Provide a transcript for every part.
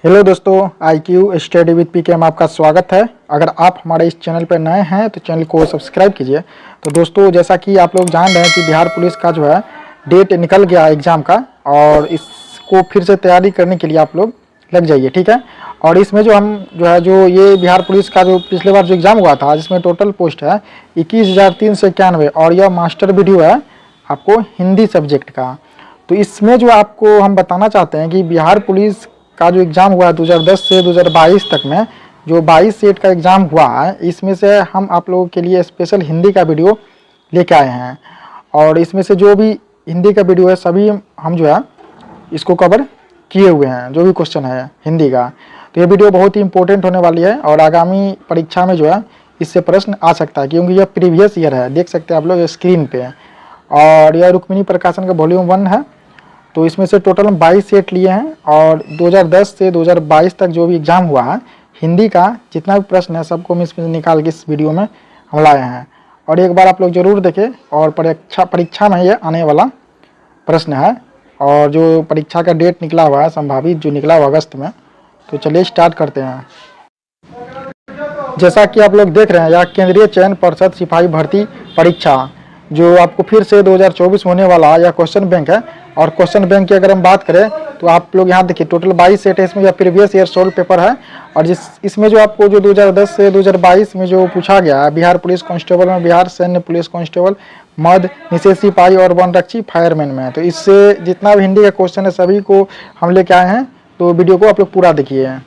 Hello दोस्तों, IQ study with पीके में आपका स्वागत है। अगर आप हमारे इस चैनल पर नए हैं तो चैनल को सब्सक्राइब कीजिए। तो दोस्तों, जैसा कि आप लोग जान रहे हैं कि बिहार पुलिस का जो है डेट निकल गया एग्ज़ाम का, और इसको फिर से तैयारी करने के लिए आप लोग लग जाइए, ठीक है। और इसमें जो ये बिहार पुलिस का जो पिछले बार जो एग्ज़ाम हुआ था, जिसमें टोटल पोस्ट है 21,391, और यह मास्टर वीडियो है आपको हिंदी सब्जेक्ट का। तो इसमें जो आपको हम बताना चाहते हैं कि बिहार पुलिस का जो एग्ज़ाम हुआ है 2010 से 2022 तक में, जो 22 सेट का एग्ज़ाम हुआ है, इसमें से हम आप लोगों के लिए स्पेशल हिंदी का वीडियो लेके आए हैं। और इसमें से जो भी हिंदी का वीडियो है सभी हम जो है इसको कवर किए हुए हैं, जो भी क्वेश्चन है हिंदी का। तो ये वीडियो बहुत ही इंपॉर्टेंट होने वाली है, और आगामी परीक्षा में जो है इससे प्रश्न आ सकता है, क्योंकि यह प्रीवियस ईयर है। देख सकते हैं आप लोग स्क्रीन पे। और यह रुक्मिणी प्रकाशन का वॉल्यूम 1 है। तो इसमें से टोटल हम 22 सेट लिए हैं, और 2010 से 2022 तक जो भी एग्ज़ाम हुआ है हिंदी का, जितना भी प्रश्न है सबको हम इसमें निकाल के इस वीडियो में हम लाए हैं। और एक बार आप लोग ज़रूर देखें। और परीक्षा में ये आने वाला प्रश्न है, और जो परीक्षा का डेट निकला हुआ है संभावित जो निकला हुआ अगस्त में। तो चलिए स्टार्ट करते हैं। जैसा कि आप लोग देख रहे हैं, यह केंद्रीय चयन पर्षद सिपाही भर्ती परीक्षा जो आपको फिर से 2024 होने वाला है, यह क्वेश्चन बैंक है। और क्वेश्चन बैंक की अगर हम बात करें तो आप लोग यहाँ देखिए टोटल 22 सेट है इसमें। यह प्रीवियस ईयर सोल्व पेपर है, और इसमें जो आपको जो 2010 से 2022 में जो पूछा गया है, बिहार पुलिस कांस्टेबल में, बिहार सैन्य पुलिस कांस्टेबल, मध्य निषेध सिपाही और वनरक्षी फायरमैन में। तो इससे जितना भी हिंदी का क्वेश्चन है सभी को हम लेके आए हैं। तो वीडियो को आप लोग पूरा देखिए।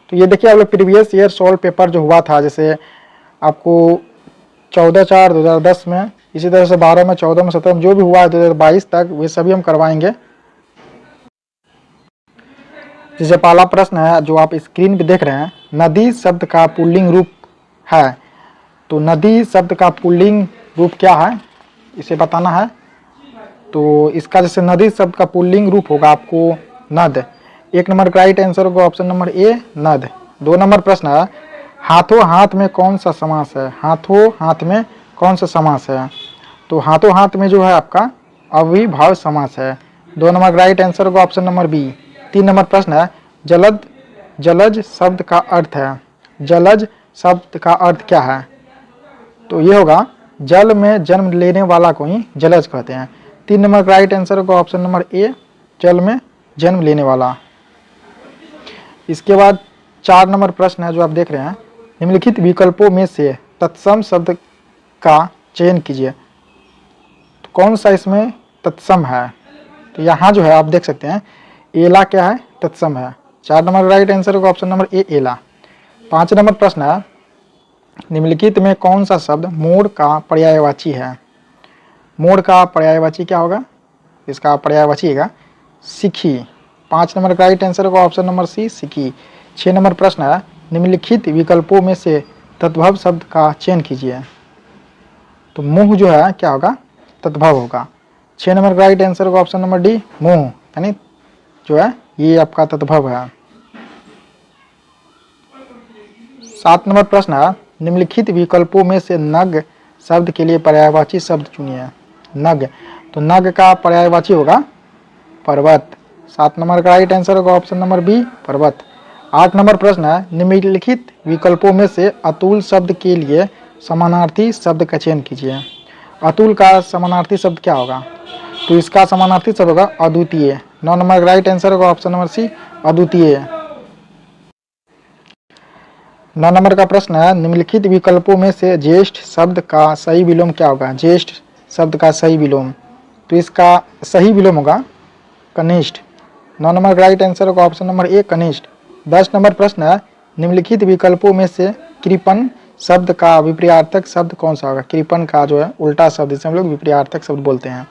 तो ये देखिए आप लोग प्रीवियस ईयर सोल्व पेपर जो हुआ था, जैसे आपको 14/4/2010 में, इसी तरह से 12 में, 14 में, 17 में जो भी हुआ है 2022 तक, वे सभी हम करवाएंगे। जैसे पहला प्रश्न है जो आप स्क्रीन पे देख रहे हैं, नदी शब्द का पुल्लिंग रूप है। तो नदी शब्द का पुल्लिंग रूप क्या है, इसे बताना है। तो इसका जैसे नदी शब्द का पुल्लिंग रूप होगा आपको नद। 1 नंबर का राइट आंसर होगा ऑप्शन नंबर ए, नद। 2 नंबर प्रश्न है, हाथों हाथ में कौन सा समास है। हाथों हाथ में कौन सा समास है। तो हाथों हाथ में जो है आपका अविभाव समास है। 2 नंबर का राइट आंसर होगा ऑप्शन नंबर बी। 3 नंबर प्रश्न है, जलज शब्द का अर्थ है। जलज शब्द का अर्थ क्या है। तो ये होगा जल में जन्म लेने वाला को ही जलज कहते हैं। 3 नंबर का राइट आंसर होगा ऑप्शन नंबर ए, जल में जन्म लेने वाला। इसके बाद 4 नंबर प्रश्न है जो आप देख रहे हैं, निम्नलिखित विकल्पों में से तत्सम शब्द का चयन कीजिए। तो कौन सा इसमें तत्सम है। तो यहाँ जो है आप देख सकते हैं एला क्या है, तत्सम है। 4 नंबर का राइट आंसर होगा ऑप्शन नंबर ए, एला। 5 नंबर प्रश्न है, निम्नलिखित में कौन सा शब्द मोड़ का पर्यायवाची है। मोड़ का पर्यायवाची क्या होगा, इसका पर्यायवाची होगा सीखी। 5 नंबर का राइट आंसर होगा ऑप्शन नंबर सी, सीखी। 6 नंबर प्रश्न है, निम्नलिखित विकल्पों में से तद्भव शब्द का चयन कीजिए। तो मुंह जो है क्या होगा, तद्भव होगा। 6 नंबर का राइट आंसर होगा ऑप्शन नंबर डी, मुंह, यानी जो है ये आपका तद्भव है। 7 नंबर प्रश्न है, निम्नलिखित विकल्पों में से नग शब्द के लिए पर्यायवाची शब्द चुनिए। नग, तो नग का पर्यायवाची होगा पर्वत। 7 नंबर का राइट आंसर होगा ऑप्शन नंबर बी, पर्वत। 8 नंबर प्रश्न है, निम्नलिखित विकल्पों में से अतुल शब्द के लिए समानार्थी शब्द का चयन कीजिए। अतुल का समानार्थी शब्द क्या होगा। तो इसका समानार्थी शब्द होगा अद्वितीय। 9 नंबर का राइट आंसर होगा ऑप्शन नंबर सी, अद्वितीय। 9 नंबर का प्रश्न है, निम्नलिखित विकल्पों में से ज्येष्ठ शब्द का सही विलोम क्या होगा। ज्येष्ठ शब्द का सही विलोम, तो इसका सही विलोम होगा कनिष्ठ। 9 नंबर का राइट आंसर होगा ऑप्शन नंबर ए, कनिष्ठ। 10 नंबर प्रश्न है, निम्नलिखित विकल्पों में से कृपण शब्द का विपरीतार्थक शब्द कौन सा होगा। कृपण का जो है उल्टा शब्द, जिसे हम लोग विपरीतार्थक शब्द बोलते हैं।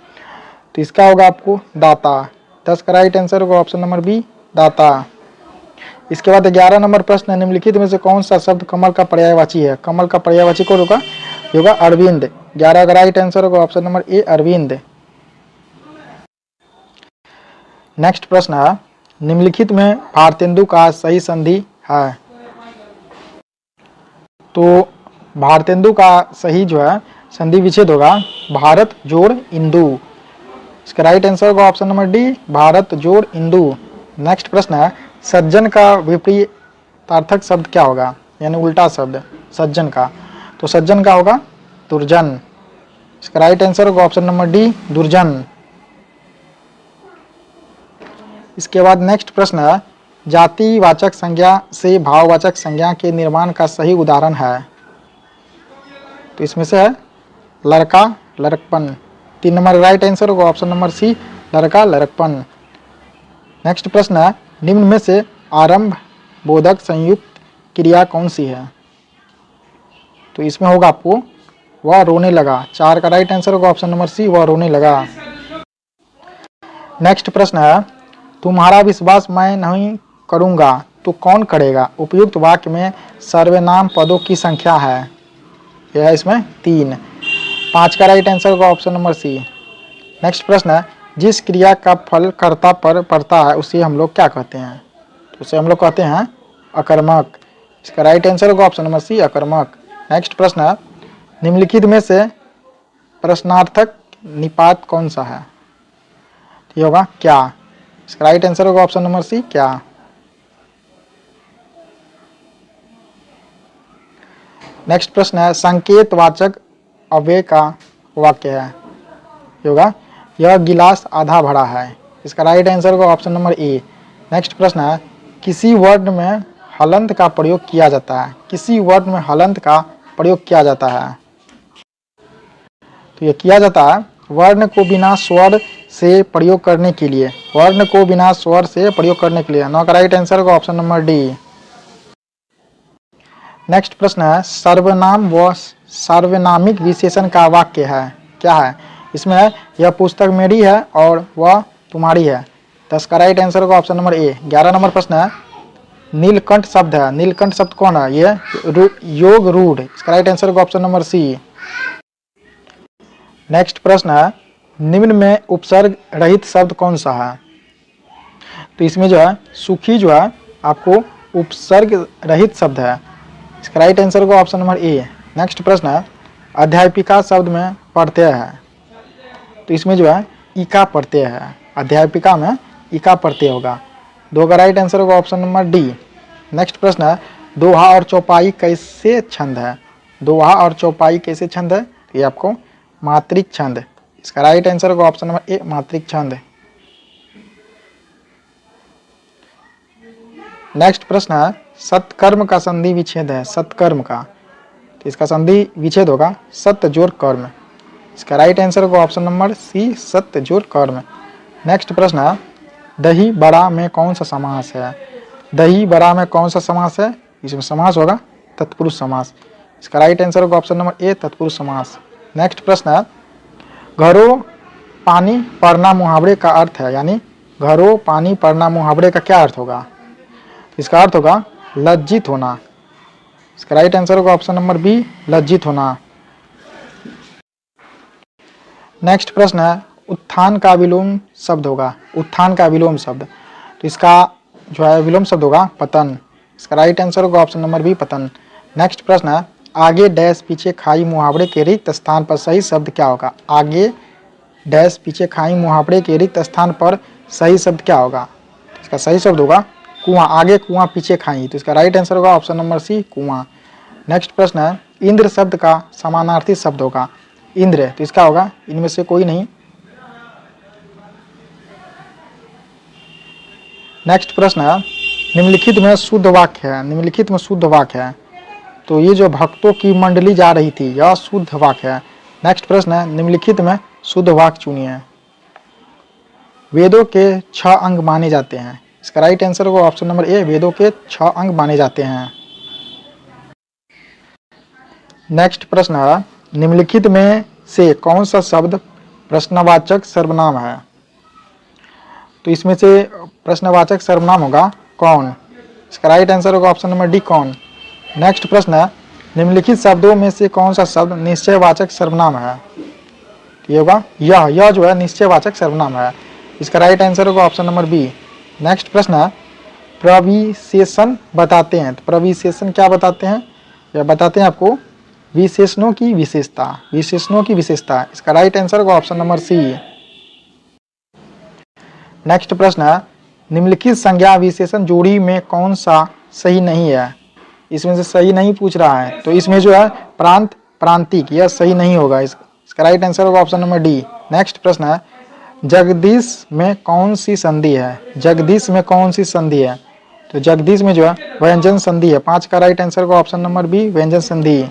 तो इसका होगा आपको दाता। 10 का राइट आंसर होगा ऑप्शन नंबर बी, दाता। इसके बाद 11 नंबर प्रश्न है, निम्नलिखित में से कौन सा शब्द कमल का पर्यायवाची है। कमल का पर्यायवाची कौन होगा, होगा अरविंद। 11 का राइट आंसर होगा option number A, Arvind. Next प्रश्न है, निम्नलिखित में भारतेंदु का सही संधि है। तो भारतेंदु का सही जो है संधि विच्छेद होगा भारत जोड़ इंदु। इसका राइट आंसर होगा ऑप्शन नंबर डी, भारत जोड़ इंदु। नेक्स्ट प्रश्न है, सज्जन का विपरीतार्थक शब्द क्या होगा, यानी उल्टा शब्द सज्जन का? तो सज्जन का होगा दुर्जन। इसका राइट आंसर होगा ऑप्शन नंबर डी, दुर्जन। इसके बाद नेक्स्ट प्रश्न है, जातिवाचक संज्ञा से भाववाचक संज्ञा के निर्माण का सही उदाहरण है? तो इसमें से है लड़का, लड़कपन। 3 नंबर राइट आंसर होगा ऑप्शन नंबर सी, लड़का, लड़कपन। नेक्स्ट प्रश्न है, निम्न में से आरंभ बोधक संयुक्त क्रिया कौन सी है? तो इसमें होगा आपको वह रोने लगा। 4 का राइट आंसर होगा ऑप्शन नंबर सी, वह रोने लगा। नेक्स्ट प्रश्न है, तुम्हारा विश्वास मैं नहीं करूंगा तो कौन करेगा? उपयुक्त वाक्य में सर्वनाम पदों की संख्या है, यह है इसमें 3। 5 का राइट आंसर होगा ऑप्शन नंबर सी। नेक्स्ट प्रश्न है, जिस क्रिया का फल कर्ता पर पड़ता है उसे हम लोग क्या कहते हैं? तो उसे हम लोग कहते हैं अकर्मक। इसका राइट आंसर होगा ऑप्शन नंबर सी, अकर्मक। नेक्स्ट प्रश्न है, निम्नलिखित में से प्रश्नार्थक निपात कौन सा है? ये होगा क्या। इसका राइट आंसर होगा ऑप्शन नंबर सी, क्या। नेक्स्ट प्रश्न है, संकेतवाचक अव्यय का वाक्य है, ये होगा यह गिलास आधा भरा है। इसका राइट आंसर होगा ऑप्शन नंबर ए। नेक्स्ट प्रश्न है, किसी वर्ण में हलंत का प्रयोग किया जाता है? किसी वर्ण में हलंत का प्रयोग किया जाता है? तो ये किया जाता है वर्ण को बिना स्वर से प्रयोग करने के लिए। वर्ण को बिना स्वर से प्रयोग करने के लिए। 9 का राइट आंसर होगा ऑप्शन नंबर डी। नेक्स्ट प्रश्न है, सर्वनाम व सार्वनामिक विशेषण का वाक्य है, क्या है? इसमें है यह पुस्तक मेरी है और वह तुम्हारी है। 10 का राइट आंसर होगा ऑप्शन नंबर ए। 11 नंबर प्रश्न है, नीलकंठ शब्द है, नीलकंठ शब्द कौन है? ये योग रूढ़। इसका राइट आंसर होगा ऑप्शन नंबर सी। नेक्स्ट प्रश्न है, निम्न में उपसर्ग रहित शब्द कौन सा है? तो इसमें जो है सुखी जो है आपको उपसर्ग रहित शब्द है। इसका राइट आंसर होगा ऑप्शन नंबर ए। नेक्स्ट प्रश्न है, अध्यापिका शब्द में प्रत्यय है, तो इसमें जो है इका प्रत्यय है। अध्यापिका में इका प्रत्यय होगा। 2 का राइट आंसर होगा ऑप्शन नंबर डी। नेक्स्ट प्रश्न है, दोहा और चौपाई कैसे छंद है? दोहा और चौपाई कैसे छंद है? ये आपको मात्रिक छंद। इसका राइट आंसर होगा ऑप्शन नंबर ए, मात्रिक छंद। नेक्स्ट प्रश्न है, सत्कर्म का संधि विच्छेद है, सत्कर्म का, तो इसका संधि विच्छेद होगा सत्य जोड़ कर्म। इसका राइट आंसर होगा ऑप्शन नंबर सी, सत्य जोड़ कर्म। नेक्स्ट प्रश्न है, दही बड़ा में कौन सा समास है? दही बड़ा में कौन सा समास है? इसमें समास होगा तत्पुरुष समास। इसका राइट आंसर होगा ऑप्शन नंबर ए, तत्पुरुष समास। नेक्स्ट प्रश्न है, घरों पानी पड़ना मुहावरे का अर्थ है, यानी घरों पानी पड़ना मुहावरे का क्या अर्थ होगा? इसका अर्थ होगा लज्जित होना। इसका राइट आंसर होगा ऑप्शन नंबर बी, लज्जित होना। नेक्स्ट प्रश्न है, उत्थान का विलोम शब्द होगा, उत्थान का विलोम शब्द, तो इसका जो है विलोम शब्द होगा पतन। इसका राइट आंसर होगा ऑप्शन नंबर बी, पतन। नेक्स्ट प्रश्न है, आगे डैश पीछे खाई मुहावरे के रिक्त स्थान पर सही शब्द क्या होगा? आगे डैश पीछे खाई मुहावरे के रिक्त स्थान पर सही शब्द क्या होगा? इसका सही शब्द होगा कुआं। आगे कुआं पीछे खाई, तो इसका राइट आंसर होगा ऑप्शन नंबर सी, कुआं। नेक्स्ट प्रश्न है, इंद्र शब्द का समानार्थी शब्द होगा, इंद्र, तो इसका होगा इनमें से कोई नहीं। नेक्स्ट प्रश्न है, निम्नलिखित में शुद्ध वाक्य है, निम्नलिखित में शुद्ध वाक्य है, तो ये जो भक्तों की मंडली जा रही थी यह शुद्ध वाक्य है। नेक्स्ट प्रश्न है, निम्नलिखित में शुद्ध वाक्य चुनिए। वेदों के 6 अंग माने जाते हैं। इसका राइट आंसर होगा ऑप्शन नंबर ए, वेदों के 6 अंग माने जाते हैं। नेक्स्ट प्रश्न है, निम्नलिखित में से कौन सा शब्द प्रश्नवाचक सर्वनाम है? तो इसमें से प्रश्नवाचक सर्वनाम होगा कौन। इसका राइट आंसर होगा ऑप्शन नंबर डी, कौन। नेक्स्ट प्रश्न है, निम्नलिखित शब्दों में से कौन सा शब्द निश्चयवाचक सर्वनाम है? ये होगा यह जो है निश्चयवाचक सर्वनाम है। इसका राइट आंसर होगा ऑप्शन नंबर बी। नेक्स्ट प्रश्न है, प्रविशेषण बताते हैं, तो प्रविशेषण क्या बताते हैं? यह बताते हैं आपको विशेषणों की विशेषता, विशेषणों की विशेषता। इसका राइट आंसर होगा ऑप्शन नंबर सी। नेक्स्ट प्रश्न है, निम्नलिखित संज्ञा विशेषण जोड़ी में कौन सा सही नहीं है? इसमें से सही नहीं पूछ रहा है, तो इसमें जो है प्रांत प्रांतिक, यह सही नहीं होगा। इसका राइट आंसर होगा ऑप्शन नंबर डी। नेक्स्ट प्रश्न है, जगदीश में कौन सी संधि है? जगदीश में कौन सी संधि है? तो जगदीश में जो है व्यंजन संधि है। 5 का राइट आंसर होगा ऑप्शन नंबर बी, व्यंजन संधि।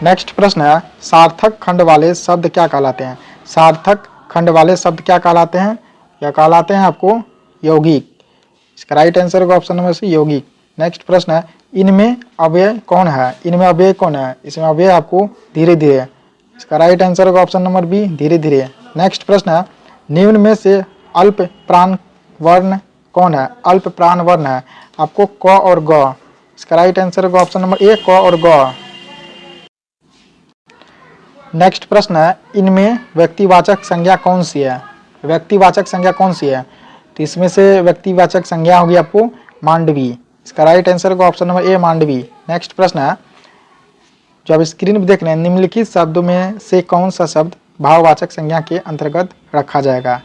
नेक्स्ट प्रश्न है, सार्थक खंड वाले शब्द क्या कहलाते हैं? सार्थक खंड वाले शब्द क्या कहलाते हैं? क्या कहलाते हैं आपको? यौगिक। इसका राइट आंसर होगा ऑप्शन नंबर सी, यौगिक। नेक्स्ट प्रश्न है, इनमें अव्यय कौन है? इनमें अव्यय कौन है? इसमें अव्यय आपको धीरे धीरे। इसका राइट आंसर होगा ऑप्शन नंबर बी, धीरे धीरे। नेक्स्ट प्रश्न है, निम्न में से अल्प प्राण वर्ण कौन है? अल्प प्राण वर्ण है आपको क और ग। इसका राइट आंसर होगा ऑप्शन नंबर ए, क और ग। नेक्स्ट प्रश्न है, इनमें व्यक्तिवाचक संज्ञा कौन सी है? व्यक्तिवाचक संज्ञा कौन सी है? तो इसमें से व्यक्तिवाचक संज्ञा होगी आपको मांडवी। इसका राइट आंसर होगा option number A, Mandavi. Next प्रश्न है, जो आप स्क्रीन पर देख रहे हैं, निम्नलिखित शब्दों में से कौन सा शब्द भाववाचक संज्ञा के अंतर्गत रखा जाएगा?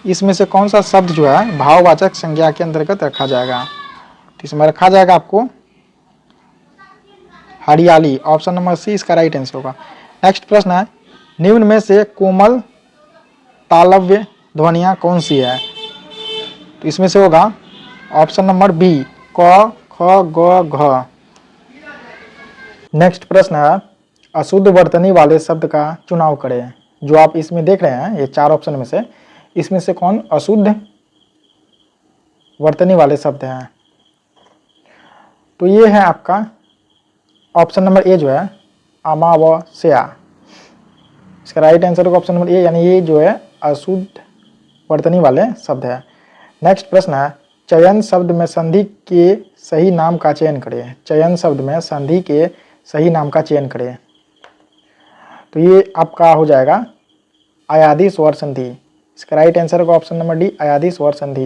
इसमें से कौन सा शब्द जो है भाववाचक संज्ञा के अंतर्गत रखा जाएगा? तो इसमें रखा जाएगा आपको हरियाली, ऑप्शन नंबर सी इसका राइट आंसर होगा। नेक्स्ट प्रश्न है, निम्न में से कोमल तालव्य ध्वनियाँ कौन सी है? तो इसमें से होगा ऑप्शन नंबर बी, क, ख, ग, घ। नेक्स्ट प्रश्न है, अशुद्ध वर्तनी वाले शब्द का चुनाव करें। जो आप इसमें देख रहे हैं, ये 4 ऑप्शन में से, इसमें से कौन अशुद्ध वर्तनी वाले शब्द हैं? तो ये है आपका ऑप्शन नंबर ए जो है अमावस्या। इसका राइट आंसर होगा ऑप्शन नंबर ए, यानी ये जो है अशुद्ध वर्तनी वाले शब्द है। नेक्स्ट प्रश्न है, चयन शब्द में संधि के सही नाम का चयन करें। चयन शब्द में संधि के सही नाम का चयन करें। तो ये आपका हो जाएगा अयादि स्वर संधि। इसका राइट आंसर होगा ऑप्शन नंबर डी, अयादि स्वर संधि।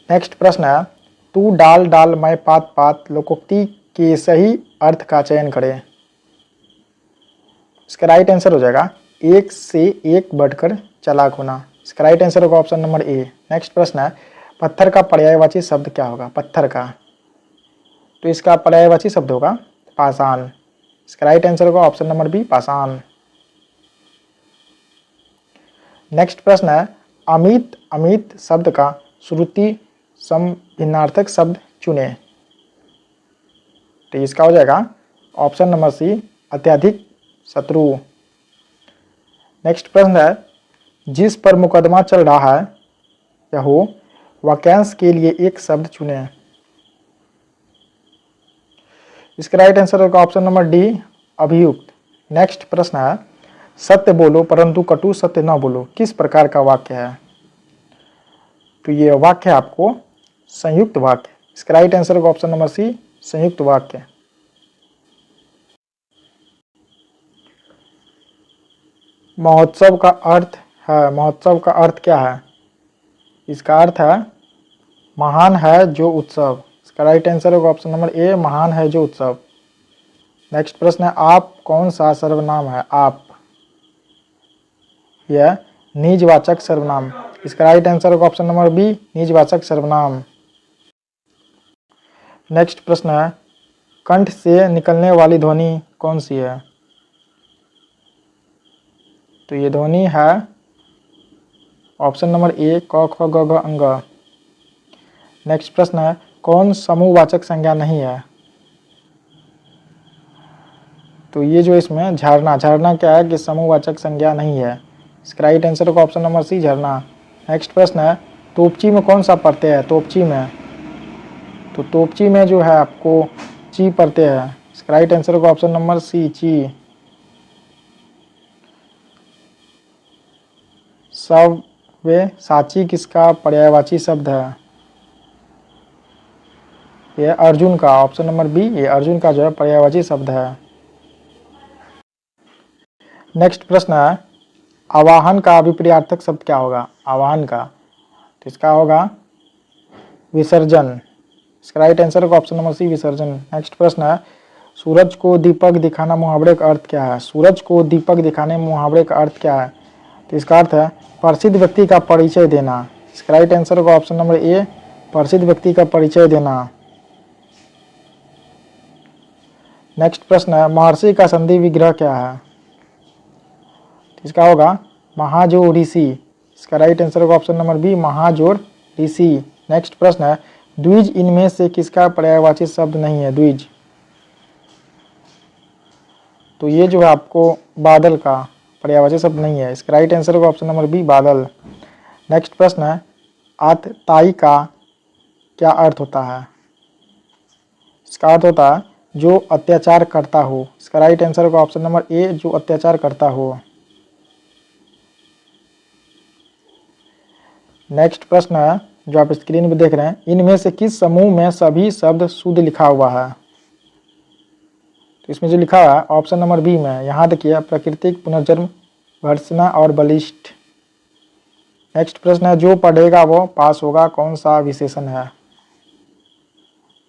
नेक्स्ट प्रश्न है, तू डाल डाल मैं पात पात लोकोक्ति के सही अर्थ का चयन करें। इसका राइट आंसर हो जाएगा एक से एक बढ़कर चालाक होना। इसका राइट आंसर होगा ऑप्शन नंबर ए। नेक्स्ट प्रश्न है, पत्थर का पर्यायवाची शब्द क्या होगा? पत्थर का, तो इसका पर्यायवाची शब्द होगा पाषाण। इसका राइट आंसर होगा ऑप्शन नंबर बी, पाषाण। नेक्स्ट प्रश्न है, अमित अमित शब्द का श्रुति समभिन्नार्थक शब्द चुने। तो इसका हो जाएगा ऑप्शन नंबर सी, अत्यधिक शत्रु। नेक्स्ट प्रश्न है, जिस पर मुकदमा चल रहा है या हो वाक्यांश के लिए एक शब्द चुने। इसका राइट आंसर होगा ऑप्शन नंबर डी, अभियुक्त। नेक्स्ट प्रश्न है, सत्य बोलो परंतु कटु सत्य न बोलो किस प्रकार का वाक्य है? तो ये वाक्य आपको संयुक्त वाक्य। इसका राइट आंसर होगा ऑप्शन नंबर सी, संयुक्त वाक्य। महोत्सव का अर्थ है, महोत्सव का अर्थ क्या है? इसका अर्थ है महान है जो उत्सव। इसका राइट आंसर होगा ऑप्शन नंबर ए, महान है जो उत्सव। नेक्स्ट प्रश्न है, आप कौन सा सर्वनाम है? आप, यह निजवाचक सर्वनाम। इसका राइट आंसर होगा ऑप्शन नंबर बी, निजवाचक सर्वनाम। नेक्स्ट प्रश्न है, कंठ से निकलने वाली ध्वनि कौन सी है? तो ये ध्वनि है ऑप्शन नंबर ए, क, ख, ग, घ, अंग। नेक्स्ट प्रश्न है, कौन समूहवाचक संज्ञा नहीं है? तो ये जो इसमें झरना, झरना क्या है कि समूहवाचक संज्ञा नहीं है। इसका राइट आंसर होगा ऑप्शन नंबर सी, झरना। नेक्स्ट प्रश्न है, तोपची में कौन सा प्रत्यय है? तोपची में, तो तोपची में जो है आपको ची प्रत्यय है। इसका राइट आंसर होगा ऑप्शन नंबर सी, ची। सव्यसाची किसका पर्यायवाची शब्द है? ये अर्जुन का, ऑप्शन नंबर बी, ये अर्जुन का जो है पर्यायवाची शब्द है। नेक्स्ट प्रश्न है, आवाहन का विपर्यार्थक शब्द क्या होगा? आवाहन का, तो इसका होगा विसर्जन। इसका राइट आंसर होगा ऑप्शन नंबर सी, विसर्जन। नेक्स्ट प्रश्न है, सूरज को दीपक दिखाना मुहावरे का अर्थ क्या है? सूरज को दीपक दिखाने मुहावरे का अर्थ क्या है? तो इसका अर्थ है प्रसिद्ध व्यक्ति का परिचय देना। इसका राइट आंसर होगा ऑप्शन नंबर ए, प्रसिद्ध व्यक्ति का परिचय देना। नेक्स्ट प्रश्न है महर्षि का संधि विग्रह क्या है? इसका होगा महाजोड़ ऋषि। इसका राइट आंसर होगा ऑप्शन नंबर बी, महाजोड़ ऋषि। नेक्स्ट प्रश्न है द्विज इनमें से किसका पर्यायवाची शब्द नहीं है? द्विज, तो ये जो है आपको बादल का पर्यायवाची शब्द नहीं है। इसका राइट आंसर होगा ऑप्शन नंबर बी, बादल। नेक्स्ट प्रश्न है आतताई का क्या अर्थ होता है? इसका अर्थ होता है जो अत्याचार करता हो। इसका राइट आंसर होगा ऑप्शन नंबर ए, जो अत्याचार करता हो। नेक्स्ट प्रश्न है जो आप स्क्रीन पे देख रहे हैं, इनमें से किस समूह में सभी शब्द शुद्ध लिखा हुआ है? तो इसमें जो लिखा हुआ है ऑप्शन नंबर बी में, यहाँ देखिए प्राकृतिक, पुनर्जन्म, भर्त्सना और बलिष्ठ। नेक्स्ट प्रश्न है जो पढ़ेगा वो पास होगा, कौन सा विशेषण है?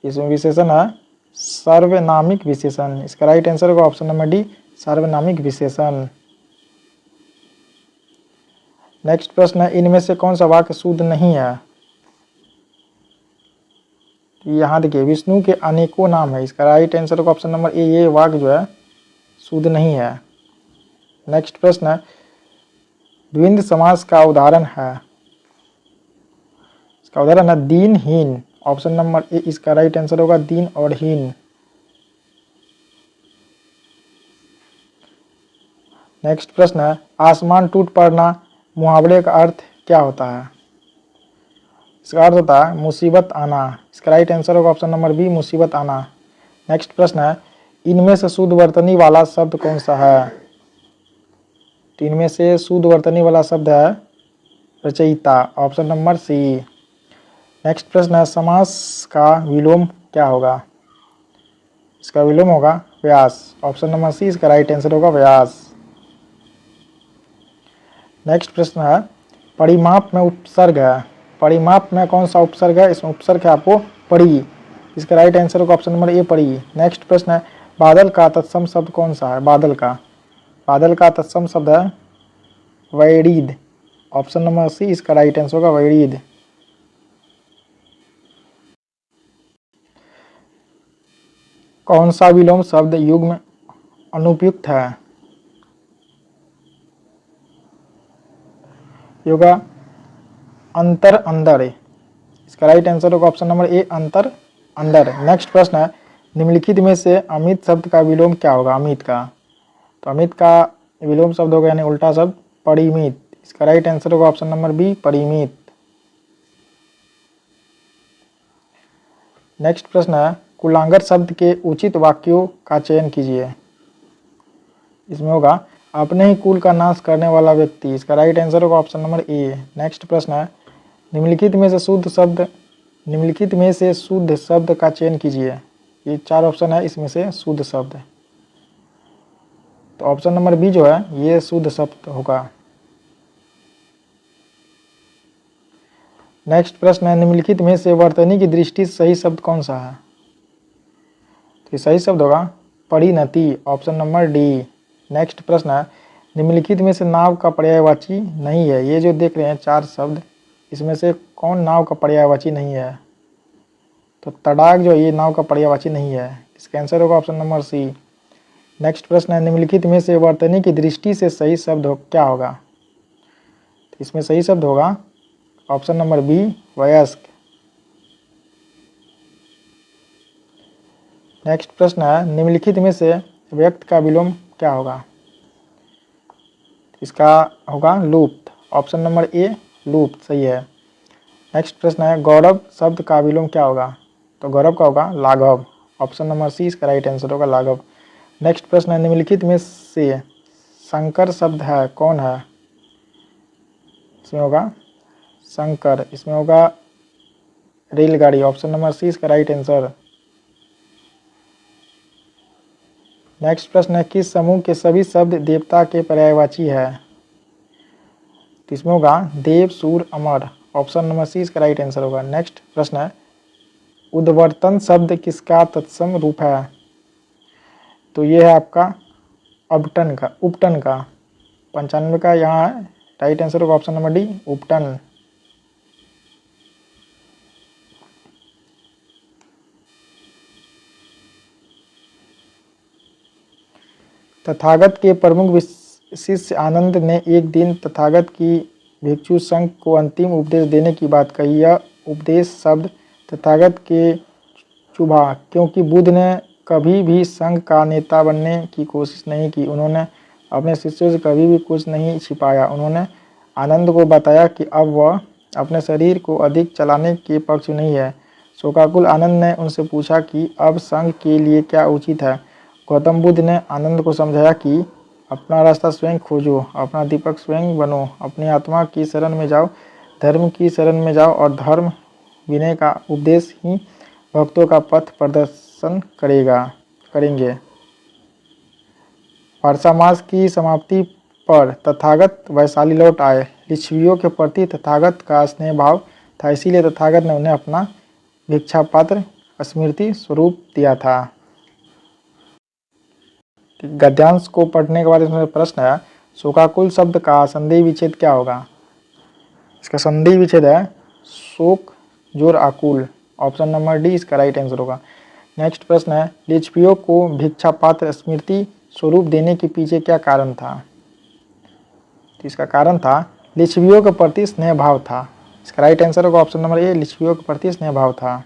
इसमें विशेषण है सार्वनामिक विशेषण। इसका राइट आंसर होगा ऑप्शन नंबर डी, सार्वनामिक विशेषण। नेक्स्ट प्रश्न है इनमें से कौन सा वाक्य शुद्ध नहीं है? यहाँ देखिए विष्णु के अनेकों नाम है। इसका राइट आंसर होगा ऑप्शन नंबर ए, ये वाक्य जो है शुद्ध नहीं है। नेक्स्ट प्रश्न है द्विंद समास का उदाहरण है? इसका उदाहरण है दीनहीन। ऑप्शन नंबर ए इसका राइट आंसर होगा, दीन और हीन। नेक्स्ट प्रश्न है आसमान टूट पड़ना मुहावरे का अर्थ क्या होता है? इसका अर्थ होता है मुसीबत आना। इसका राइट आंसर होगा ऑप्शन नंबर बी, मुसीबत आना। नेक्स्ट प्रश्न है इनमें से शुद्ध वर्तनी वाला शब्द कौन सा है? तो इनमें से शुद्ध वर्तनी वाला शब्द है रचयिता, ऑप्शन नंबर सी। नेक्स्ट प्रश्न है समास का विलोम क्या होगा? इसका विलोम होगा व्यास, ऑप्शन नंबर सी। इसका राइट आंसर होगा व्यास। नेक्स्ट प्रश्न है परिमाप में उपसर्ग है, परिमाप में कौन सा उपसर्ग है? इसमें उपसर्ग है आपको परी। इसका राइट आंसर होगा ऑप्शन नंबर ए, परी। नेक्स्ट प्रश्न है बादल का तत्सम शब्द कौन सा है? बादल का तत्सम शब्द है वैरीद, ऑप्शन नंबर सी। इसका राइट आंसर होगा वैरीद। कौन सा विलोम शब्द युग्म अनुपयुक्त है? होगा अंतर अंदर। इसका राइट आंसर होगा ऑप्शन नंबर ए, अंतर अंदर। नेक्स्ट प्रश्न है निम्नलिखित में से अमित शब्द का विलोम क्या होगा? अमित का, तो अमित का विलोम शब्द होगा यानी उल्टा शब्द परिमित। इसका राइट आंसर होगा ऑप्शन नंबर बी, परिमित। नेक्स्ट प्रश्न है कुलांगर शब्द के उचित वाक्यों का चयन कीजिए। इसमें होगा अपने ही कुल का नाश करने वाला व्यक्ति। इसका राइट आंसर होगा ऑप्शन नंबर ए। नेक्स्ट प्रश्न है निम्नलिखित में से शुद्ध शब्द का चयन कीजिए। ये 4 ऑप्शन है, इसमें से शुद्ध शब्द, तो ऑप्शन नंबर बी जो है ये शुद्ध शब्द होगा। नेक्स्ट प्रश्न है निम्नलिखित में से वर्तनी की दृष्टि से सही शब्द कौन सा है? तो ये सही शब्द होगा परिणति, ऑप्शन नंबर डी। नेक्स्ट प्रश्न है निम्नलिखित में से नाव का पर्यायवाची नहीं है। ये जो देख रहे हैं 4 शब्द, इसमें से कौन नाव का पर्यायवाची नहीं है? तो तड़ाक जो ये नाव का पर्यायवाची नहीं है। इसका आंसर होगा ऑप्शन नंबर सी। नेक्स्ट प्रश्न है निम्नलिखित में से वर्तनी की दृष्टि से सही शब्द क्या होगा? तो इसमें सही शब्द होगा ऑप्शन नंबर बी, वयस्क। नेक्स्ट प्रश्न है निम्नलिखित में से व्यक्त का विलोम क्या होगा? इसका होगा लुप्त, ऑप्शन नंबर ए, लुप्त सही है। नेक्स्ट प्रश्न है गौरव शब्द का विलोम क्या होगा? तो गौरव का होगा लाघव, ऑप्शन नंबर सी। इसका राइट आंसर होगा लाघव। नेक्स्ट प्रश्न है निम्नलिखित में से शंकर शब्द है कौन है? इसमें होगा शंकर, इसमें होगा रेलगाड़ी, ऑप्शन नंबर सी। इसका राइट आंसर। नेक्स्ट प्रश्न है किस समूह के सभी शब्द देवता के पर्यायवाची है? तो इसमें होगा देव, सूर, अमर, ऑप्शन नंबर सी। इसका राइट आंसर होगा। नेक्स्ट प्रश्न है उद्वर्तन शब्द किसका तत्सम रूप है? तो ये है आपका उपटन का 95 का यहाँ है राइट आंसर होगा ऑप्शन नंबर डी, उपटन। तथागत के प्रमुख शिष्य आनंद ने एक दिन तथागत की भिक्षु संघ को अंतिम उपदेश देने की बात कही। यह उपदेश शब्द तथागत के चुभा, क्योंकि बुद्ध ने कभी भी संघ का नेता बनने की कोशिश नहीं की। उन्होंने अपने शिष्यों से कभी भी कुछ नहीं छिपाया। उन्होंने आनंद को बताया कि अब वह अपने शरीर को अधिक चलाने के पक्ष नहीं है। शोकाकुल आनंद ने उनसे पूछा कि अब संघ के लिए क्या उचित है। गौतम बुद्ध ने आनंद को समझाया कि अपना रास्ता स्वयं खोजो, अपना दीपक स्वयं बनो, अपनी आत्मा की शरण में जाओ, धर्म की शरण में जाओ और धर्म विनय का उपदेश ही भक्तों का पथ प्रदर्शन करेंगे। वर्षा मास की समाप्ति पर तथागत वैशाली लौट आए। लिच्छवियों के प्रति तथागत का स्नेह भाव था, इसीलिए तथागत ने उन्हें अपना भिक्षा पात्र स्मृति स्वरूप दिया था। गद्यांश को पढ़ने के बाद इसमें प्रश्न है, शोकाकुल शब्द का संधि विच्छेद क्या होगा। इसका संधि विच्छेद है शोक जोर आकुल। ऑप्शन नंबर डी इसका राइट आंसर होगा। नेक्स्ट प्रश्न है, लिच्छवियों को भिक्षा पात्र स्मृति स्वरूप देने के पीछे क्या कारण था। तो इसका कारण था लिच्छवियों के प्रति स्नेह भाव था। इसका राइट आंसर होगा ऑप्शन नंबर ए, लिच्छवियों के प्रति स्नेह भाव था।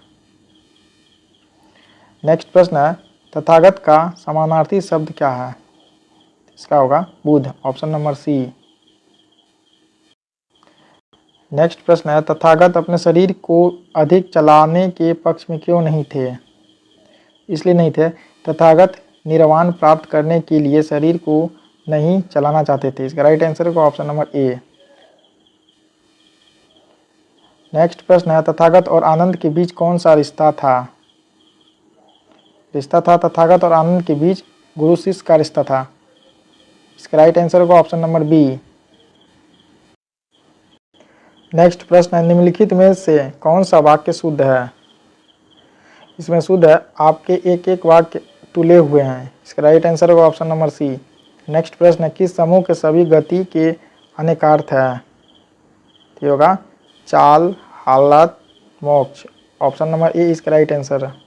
नेक्स्ट प्रश्न है, तथागत का समानार्थी शब्द क्या है। इसका होगा Buddha. Option number C. Next प्रश्न है, तथागत अपने शरीर को अधिक चलाने के पक्ष में क्यों नहीं थे। इसलिए नहीं थे, तथागत निर्वाण प्राप्त करने के लिए शरीर को नहीं चलाना चाहते थे। इसका राइट आंसर होगा ऑप्शन नंबर ए। नेक्स्ट प्रश्न है, तथागत और आनंद के बीच कौन सा रिश्ता था। रिश्ता था तथागत और आनंद के बीच गुरु शिष्य का रिश्ता था। इसका राइट आंसर होगा ऑप्शन नंबर बी। नेक्स्ट प्रश्न है, निम्नलिखित में से कौन सा वाक्य शुद्ध है। इसमें शुद्ध है, आपके एक एक वाक्य तुले हुए हैं। इसका राइट आंसर होगा ऑप्शन नंबर सी। नेक्स्ट प्रश्न है, किस समूह के सभी गति के अनेकार्थ है। ये होगा चाल, हालत, मोक्ष। ऑप्शन नंबर ए इसका राइट आंसर है।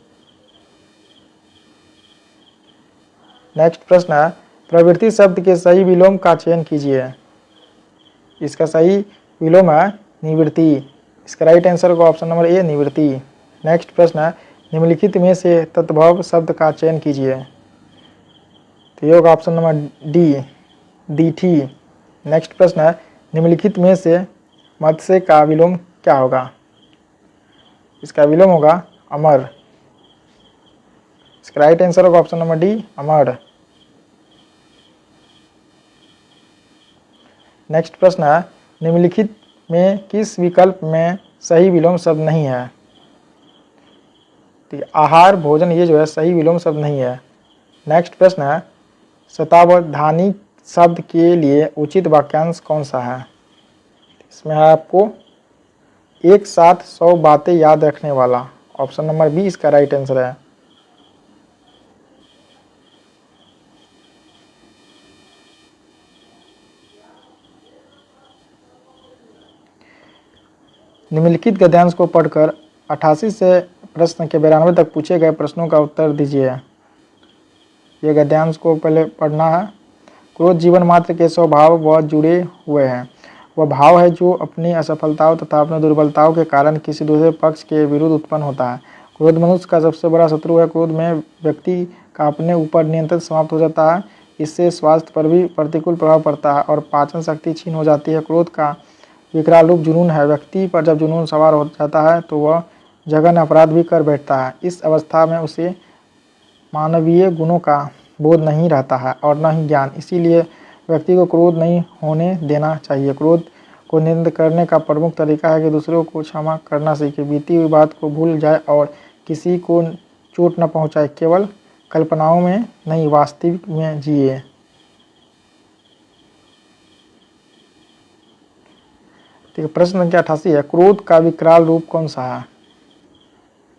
नेक्स्ट प्रश्न है, प्रवृत्ति शब्द के सही विलोम का चयन कीजिए। इसका सही विलोम है निवृत्ति। इसका राइट आंसर होगा ऑप्शन नंबर ए, निवृत्ति। नेक्स्ट प्रश्न है, निम्नलिखित में से तद्भव शब्द का चयन कीजिए। तो ये होगा ऑप्शन नंबर डी, दीठी। नेक्स्ट प्रश्न है, निम्नलिखित में से मत्स्य का विलोम क्या होगा। इसका विलोम होगा अमर। इसका राइट आंसर होगा ऑप्शन नंबर डी, अमर। नेक्स्ट प्रश्न है, निम्नलिखित में किस विकल्प में सही विलोम शब्द नहीं है। तो आहार, भोजन, ये जो है सही विलोम शब्द नहीं है। नेक्स्ट प्रश्न है, शतावधानी शब्द के लिए उचित वाक्यांश कौन सा है। इसमें है आपको एक साथ 100 बातें याद रखने वाला। ऑप्शन नंबर बी इसका राइट आंसर है। निम्नलिखित गद्यांश को पढ़कर 88 से प्रश्न के 92 तक पूछे गए प्रश्नों का उत्तर दीजिए। ये गद्यांश को पहले पढ़ना है। क्रोध जीवन मात्र के स्वभाव व जुड़े हुए हैं। वह भाव है जो अपनी असफलताओं तथा अपनी दुर्बलताओं के कारण किसी दूसरे पक्ष के विरुद्ध उत्पन्न होता है। क्रोध मनुष्य का सबसे बड़ा शत्रु है। क्रोध में व्यक्ति का अपने ऊपर नियंत्रण समाप्त हो जाता है। इससे स्वास्थ्य पर भी प्रतिकूल प्रभाव पड़ता है और पाचन शक्ति क्षीण हो जाती है। क्रोध का विकराल रूप जुनून है। व्यक्ति पर जब जुनून सवार हो जाता है तो वह जघन्य अपराध भी कर बैठता है। इस अवस्था में उसे मानवीय गुणों का बोध नहीं रहता है और न ही ज्ञान। इसीलिए व्यक्ति को क्रोध नहीं होने देना चाहिए। क्रोध को नियंत्रित करने का प्रमुख तरीका है कि दूसरों को क्षमा करना सीखे, बीती हुई बात को भूल जाए और किसी को चोट न पहुंचाए। केवल कल्पनाओं में नहीं, वास्तविक में जिए। ठीक है, प्रश्न संख्या 88 है, क्रोध का विकराल रूप कौन सा है।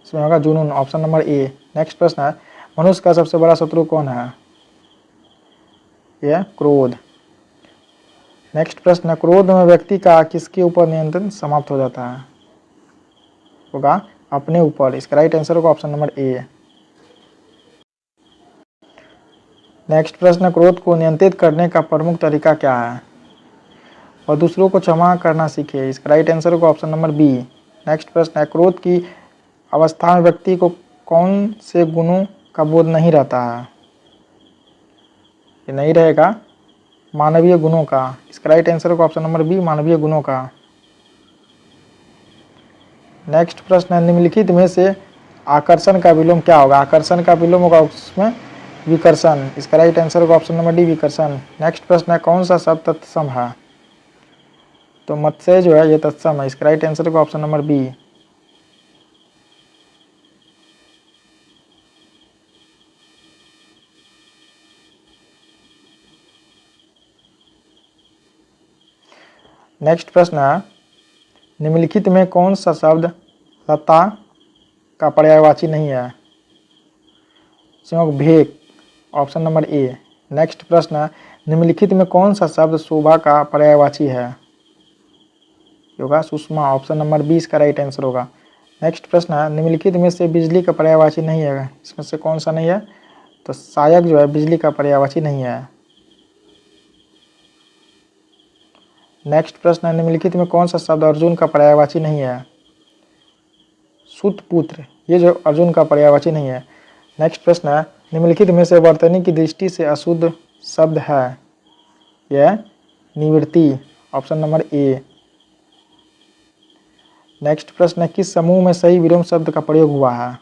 इसमें होगा जुनून। ऑप्शन नंबर ए। नेक्स्ट प्रश्न है, मनुष्य का सबसे बड़ा शत्रु कौन है। यह क्रोध। नेक्स्ट प्रश्न है, क्रोध में व्यक्ति का किसके ऊपर नियंत्रण समाप्त हो जाता है? होगा अपने ऊपर। इसका राइट आंसर होगा ऑप्शन नंबर ए। नेक्स्ट प्रश्न, क्रोध को नियंत्रित करने का प्रमुख तरीका क्या है? और दूसरों को क्षमा करना सीखे। इसका राइट आंसर होगा ऑप्शन नंबर बी। नेक्स्ट प्रश्न है, क्रोध की अवस्था में व्यक्ति को कौन से गुणों का बोध नहीं रहता है? ये नहीं रहेगा मानवीय गुणों का। इसका राइट आंसर होगा ऑप्शन नंबर बी, मानवीय गुणों का। नेक्स्ट प्रश्न है, निम्नलिखित में से आकर्षण का विलोम क्या होगा? आकर्षण का विलोम होगा उसमें विकर्षण। इसका राइट आंसर होगा ऑप्शन नंबर डी, विकर्षण। नेक्स्ट प्रश्न है, कौन सा शब्द तत्सम है? तो मत्स्य जो है ये तत्सम है। इसका राइट आंसर होगा ऑप्शन नंबर बी। नेक्स्ट प्रश्न है, निम्नलिखित में कौन सा शब्द लता का पर्यायवाची नहीं है? भेक, ऑप्शन नंबर ए। नेक्स्ट प्रश्न है, निम्नलिखित में कौन सा शब्द शोभा का पर्यायवाची है? होगा सुषमा, ऑप्शन नंबर बी इसका राइट आंसर होगा। नेक्स्ट प्रश्न है, निम्नलिखित में से बिजली का पर्यायवाची नहीं है, इसमें से कौन सा नहीं है? तो सहायक जो है बिजली का पर्यायवाची नहीं है। नेक्स्ट प्रश्न है, निम्नलिखित में कौन सा शब्द अर्जुन का पर्यायवाची नहीं है? सुतपुत्र, ये जो अर्जुन का पर्यायवाची नहीं है। नेक्स्ट प्रश्न है, निम्नलिखित में से वर्तनी की दृष्टि से अशुद्ध शब्द है? यह निवृत्ति, ऑप्शन नंबर ए। नेक्स्ट प्रश्न है, किस समूह में सही विलोम शब्द का प्रयोग हुआ है?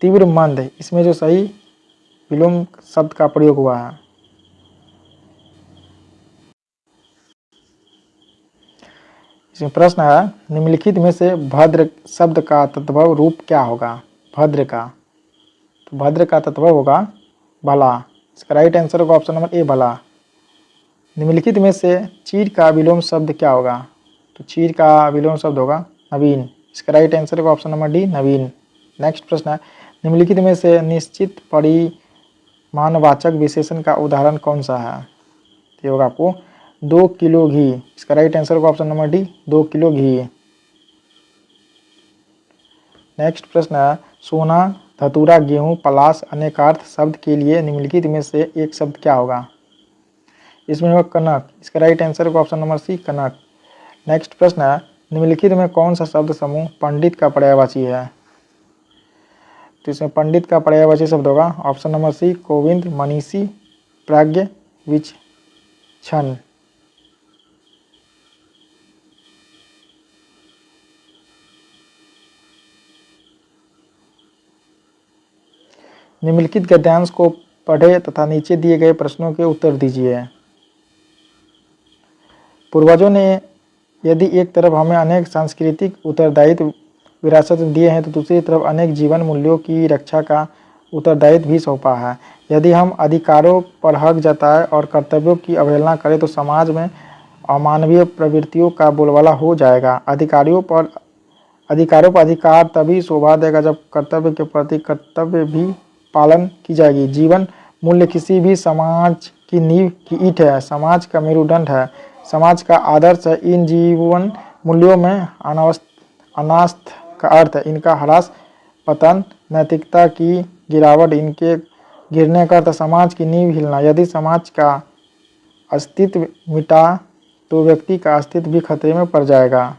तीव्र मंद, इसमें जो सही विलोम शब्द का प्रयोग हुआ है। इसमें प्रश्न है, निम्नलिखित में से भद्र शब्द का तद्भव रूप क्या होगा? भद्र का, तो भद्र का तद्भव होगा भला। इसका राइट आंसर होगा ऑप्शन नंबर ए, भला। निम्नलिखित में से चीर का विलोम शब्द क्या होगा? तो चीर का विलोम शब्द होगा नवीन। इसका राइट आंसर होगा ऑप्शन नंबर डी, नवीन। नेक्स्ट प्रश्न है, निम्नलिखित में से निश्चित परिमाणवाचक विशेषण का उदाहरण कौन सा है? ये होगा आपको 2 किलो घी। इसका राइट आंसर होगा ऑप्शन नंबर डी, 2 किलो घी। नेक्स्ट प्रश्न है, सोना, धतूरा, गेहूं, पलाश, अनेकार्थ शब्द के लिए निम्नलिखित में से एक शब्द क्या होगा? इसमें होगा कनक। इसका राइट आंसर होगा ऑप्शन नंबर सी, कनक। नेक्स्ट प्रश्न है, निम्नलिखित में कौन सा शब्द समूह पंडित का पर्यायवाची है? तो इसमें पंडित का पर्यायवाची शब्द होगा ऑप्शन नंबर सी, गोविंद, मनीषी, प्राज्ञ, विचक्षण। निम्नलिखित गद्यांश को पढ़े तथा नीचे दिए गए प्रश्नों के उत्तर दीजिए। पूर्वजों ने यदि एक तरफ हमें अनेक सांस्कृतिक उत्तरदायित्व विरासत में दिए हैं तो दूसरी तरफ अनेक जीवन मूल्यों की रक्षा का उत्तरदायित्व भी सौंपा है। यदि हम अधिकारों पर हक जताएं और कर्तव्यों की अवहेलना करें तो समाज में अमानवीय प्रवृत्तियों का बोलबाला हो जाएगा। अधिकारों पर अधिकार तभी शोभा देगा जब कर्तव्य के प्रति कर्तव्य भी पालन की जाएगी। जीवन मूल्य किसी भी समाज की नींव की ईंट है, समाज का मेरुदंड है, समाज का आदर्श है। इन जीवन मूल्यों में अनास्थ का अर्थ है इनका ह्रास, पतन, नैतिकता की गिरावट, इनके गिरने का अर्थ समाज की नींव हिलना। यदि समाज का अस्तित्व मिटा तो व्यक्ति का अस्तित्व भी खतरे में पड़ जाएगा।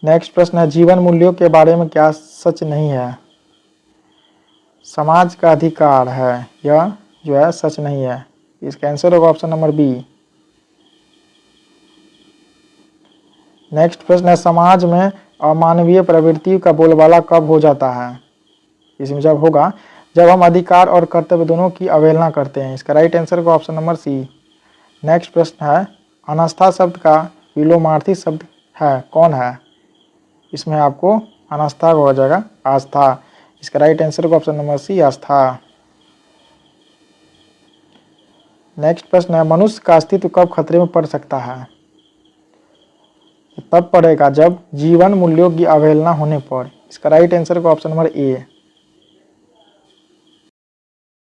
नेक्स्ट प्रश्न है, जीवन मूल्यों के बारे में क्या सच नहीं है? समाज का अधिकार है, यह जो है सच नहीं है। इसका आंसर होगा ऑप्शन नंबर बी। नेक्स्ट प्रश्न है, समाज में अमानवीय प्रवृत्ति का बोलबाला कब हो जाता है? इसमें जब होगा जब हम अधिकार और कर्तव्य दोनों की अवहेलना करते हैं। इसका राइट आंसर होगा ऑप्शन नंबर सी। नेक्स्ट प्रश्न है, अनास्था शब्द का विलोमार्थी शब्द है कौन है? इसमें आपको अनास्था हो जाएगा आस्था। इसका राइट आंसर होगा ऑप्शन नंबर सी, आस्था। नेक्स्ट प्रश्न है, मनुष्य का अस्तित्व कब खतरे में पड़ सकता है? तब पड़ेगा जब जीवन मूल्यों की अवहेलना होने पर। इसका राइट आंसर का ऑप्शन नंबर ए।